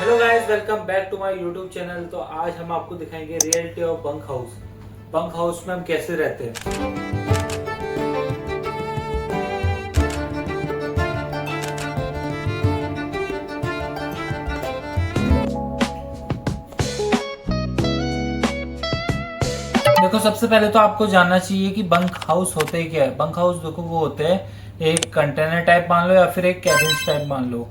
Hello guys, welcome back to my YouTube channel. तो आज हम आपको दिखाएंगे reality of bunk house. Bunk house में हम कैसे रहते हैं। देखो, सबसे पहले तो आपको जानना चाहिए कि बंक हाउस होते ही क्या है। बंक हाउस देखो वो होते हैं एक कंटेनर टाइप मान लो या फिर एक कैबिन्स टाइप मान लो।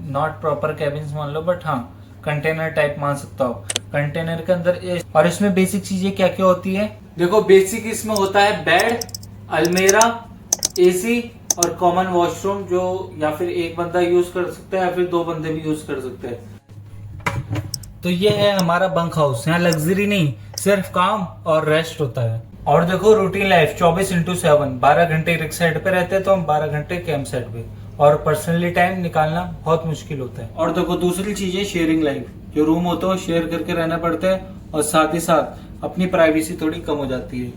नॉट प्रॉपर कैबिन्स मान लो बट हाँ कंटेनर टाइप मान सकता हो। कंटेनर के अंदर और इसमें बेसिक चीजें क्या क्या होती है। देखो, बेसिक इसमें होता है बेड, अलमेरा, एसी और कॉमन वॉशरूम, जो या फिर एक बंदा यूज कर सकता है या फिर दो बंदे भी यूज कर सकते हैं। तो ये है हमारा बंक हाउस। यहाँ लग्जरी नहीं, सिर्फ काम और रेस्ट होता है। और देखो, रूटीन लाइफ 24/7, 12 घंटे एक साइड पे रहते हैं तो हम 12 घंटे कैंप साइड पे। और पर्सनली टाइम निकालना बहुत मुश्किल होता है। और देखो, दूसरी चीज है शेयरिंग लाइफ। जो रूम होता है शेयर करके रहना पड़ता है और साथ ही साथ अपनी प्राइवेसी थोड़ी कम हो जाती है।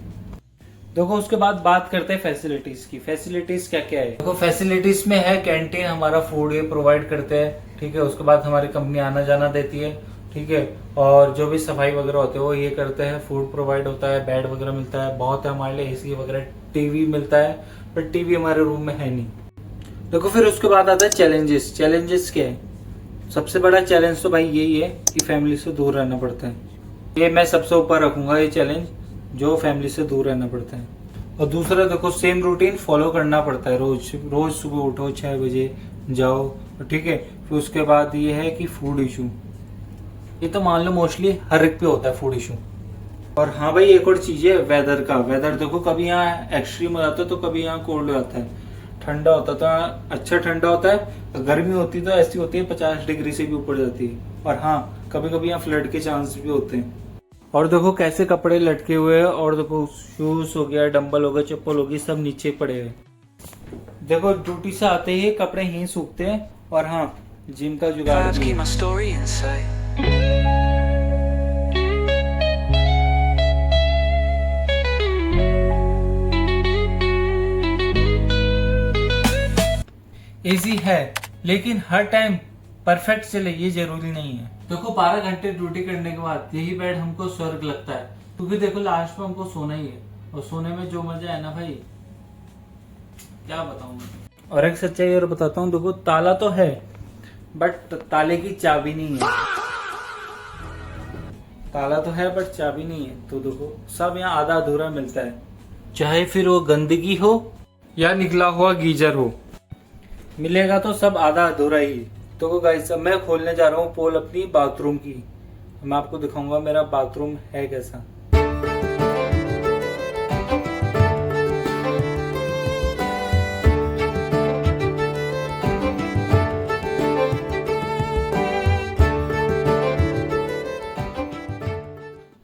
देखो, उसके बाद बात करते हैं फैसिलिटीज की। फैसिलिटीज क्या क्या है। देखो, फैसिलिटीज में है कैंटीन, हमारा फूड ये प्रोवाइड करते हैं, ठीक है। उसके बाद हमारी कंपनी आना जाना देती है, ठीक है। और जो भी सफाई वगैरह होते हैं वो ये करते हैं। फूड प्रोवाइड होता है, बेड वगैरह मिलता है, बहुत है हमारे लिए एसी वगैरह, टीवी मिलता है। पर टीवी हमारे रूम में है नहीं। देखो, फिर उसके बाद आता है चैलेंजेस। चैलेंजेस क्या है। सबसे बड़ा चैलेंज तो भाई यही है कि फैमिली से दूर रहना पड़ता है। ये मैं सबसे ऊपर रखूंगा, ये चैलेंज, जो फैमिली से दूर रहना पड़ता है। और दूसरा देखो, सेम रूटीन फॉलो करना पड़ता है। रोज रोज सुबह उठो, 6 बजे जाओ, ठीक है। फिर उसके बाद ये है कि फूड इशू, ये तो मान लो मोस्टली हर एक पे होता है फूड इशू। और हाँ भाई, एक और चीज है वेदर का। वेदर देखो, कभी यहाँ एक्सट्रीम हो जाता है तो कभी यहाँ कोल्ड हो जाता है। ठंडा होता है तो यहाँ अच्छा ठंडा होता है, गर्मी होती तो ऐसी होती है 50 डिग्री से भी ऊपर जाती है। और हाँ, कभी कभी यहाँ फ्लड के चांस भी होते हैं। और देखो कैसे कपड़े लटके हुए हैं। और देखो, शूज हो गया, डंबल हो गया, चप्पल होगी, सब नीचे पड़े हुए। देखो, ड्यूटी से आते ही कपड़े ही सूखते हैं। और हाँ, जिम का जुगाड़ भी है। एसी है लेकिन हर टाइम परफेक्ट चले ये जरूरी नहीं है। देखो, 12 घंटे ड्यूटी करने के बाद यही बेड हमको स्वर्ग लगता है, क्योंकि देखो लास्ट में हमको सोना ही है। और सोने में जो मजा है ना भाई, क्या बताऊं मैं। और एक सच्चाई और बताता हूँ, देखो ताला तो है बट ताले की चाबी नहीं है। ताला तो है बट चाबी नहीं है। तो देखो, सब यहाँ आधा अधूरा मिलता है, चाहे फिर वो गंदगी हो या निकला हुआ गीजर हो, मिलेगा तो सब आधा अधूरा ही। तो गाइस, अब मैं खोलने जा रहा हूँ पोल अपनी बाथरूम की। मैं आपको दिखाऊंगा मेरा बाथरूम है कैसा।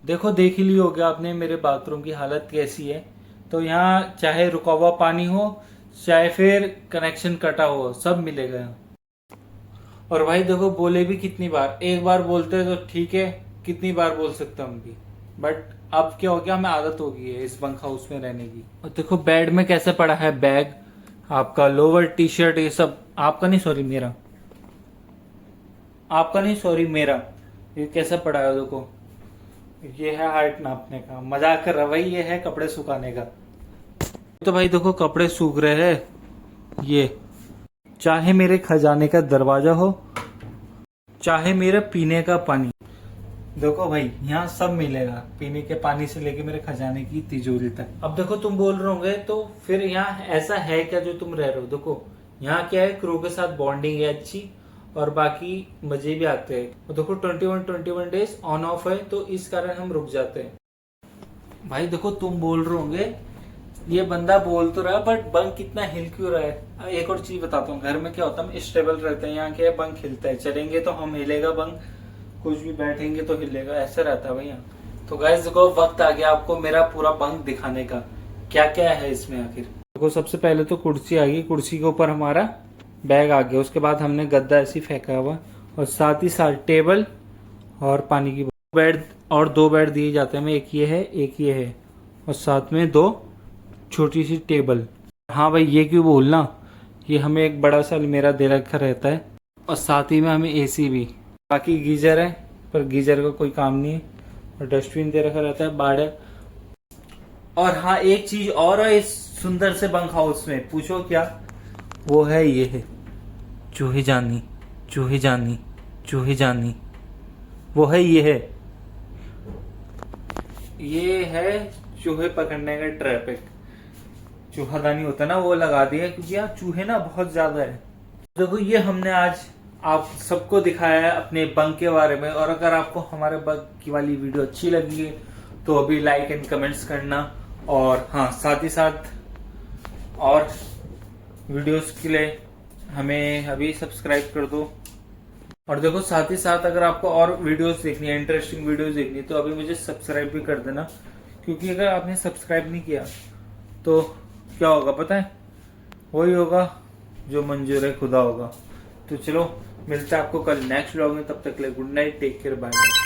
देखो, देख ही ली होगा आपने मेरे बाथरूम की हालत कैसी है। तो यहाँ चाहे रुका हुआ पानी हो, चाहे फिर कनेक्शन कटा हो, सब मिलेगा यहाँ। और भाई देखो, बोले भी कितनी बार, एक बार बोलते हैं तो ठीक है, कितनी बार बोल सकते हम भी। बट अब क्या हो गया, हमें आदत हो गई है इस बंक हाउस में रहने की। और देखो बेड में कैसे पड़ा है बैग, आपका लोअर, टी शर्ट, ये सब आपका नहीं, सॉरी मेरा, आपका नहीं सॉरी मेरा, ये कैसा पड़ा है। देखो, ये है हाइट नापने का, मजाक कर रहा भाई, ये है कपड़े सुखाने का। तो भाई देखो, कपड़े सूख रहे हैं। ये चाहे मेरे खजाने का दरवाजा हो, चाहे मेरे पीने का पानी, देखो भाई यहाँ सब मिलेगा, पीने के पानी से लेके मेरे खजाने की तिजोरी तक। अब देखो, तुम बोल रहे होंगे तो फिर यहाँ ऐसा है क्या जो तुम रह रहे हो। देखो, यहाँ क्या है, क्रू के साथ बॉन्डिंग है अच्छी और बाकी मजे भी आते हैं। और देखो 21 डेज ऑन ऑफ है, तो इस कारण हम रुक जाते हैं। भाई देखो, तुम बोल रहे होंगे ये बंदा बोल तो रहा बट बंक कितना हिल क्यों रहा है। एक और चीज बताता हूँ, घर में क्या होता है, हम स्टेबल रहते हैं। यहाँ क्या है, बंक हिलता है, चलेंगे तो हम हिलेगा बंक, कुछ भी बैठेंगे तो हिलेगा, ऐसा रहता है भैया। तो गाइस देखो, वक्त आ गया आपको मेरा पूरा बंक दिखाने का, क्या क्या है इसमें आखिर। देखो, सबसे पहले तो कुर्सी आ गई, कुर्सी के ऊपर हमारा बैग आ गया। उसके बाद हमने गद्दा ऐसे फेंका हुआ, और साथ ही साथ टेबल और पानी की बेड, और 2 बेड दिए जाते हैं हमें, एक ये है एक ये है, और साथ में 2 छोटी सी टेबल। हाँ भाई, ये क्यों बोलना, ये हमें एक बड़ा सा अलमीरा दे रखा रहता है, और साथ ही में हमें एसी भी। बाकी गीजर है, पर गीजर का कोई काम नहीं है, और डस्टबिन दे रखा रहता है बाहर। और हाँ, एक चीज और है इस सुंदर से बंक हाउस में, पूछो क्या? वो है ये है चूहे जानी, चूहे जानी, चूहे जानी। वो है ये है चूहे पकड़ने का ट्रैप। एक चूहादानी होता है ना, वो लगा दिया, क्योंकि यार चूहे ना बहुत ज्यादा है। देखो, ये हमने आज आप सबको दिखाया है अपने बंक के बारे में। और अगर आपको हमारे बंक की वाली वीडियो अच्छी लगी है तो अभी लाइक एंड कमेंट्स करना। और हाँ, साथ ही साथ और वीडियोस के लिए हमें अभी सब्सक्राइब कर दो। और देखो, साथ ही साथ अगर आपको और वीडियोस देखनी है, इंटरेस्टिंग वीडियोस देखनी है, तो अभी मुझे सब्सक्राइब भी कर देना। क्योंकि अगर आपने सब्सक्राइब नहीं किया तो क्या होगा पता है? वही होगा जो मंजूर है खुदा होगा। तो चलो, मिलते हैं आपको कल नेक्स्ट व्लॉग में। तब तक के लिए good night, take care, bye bye.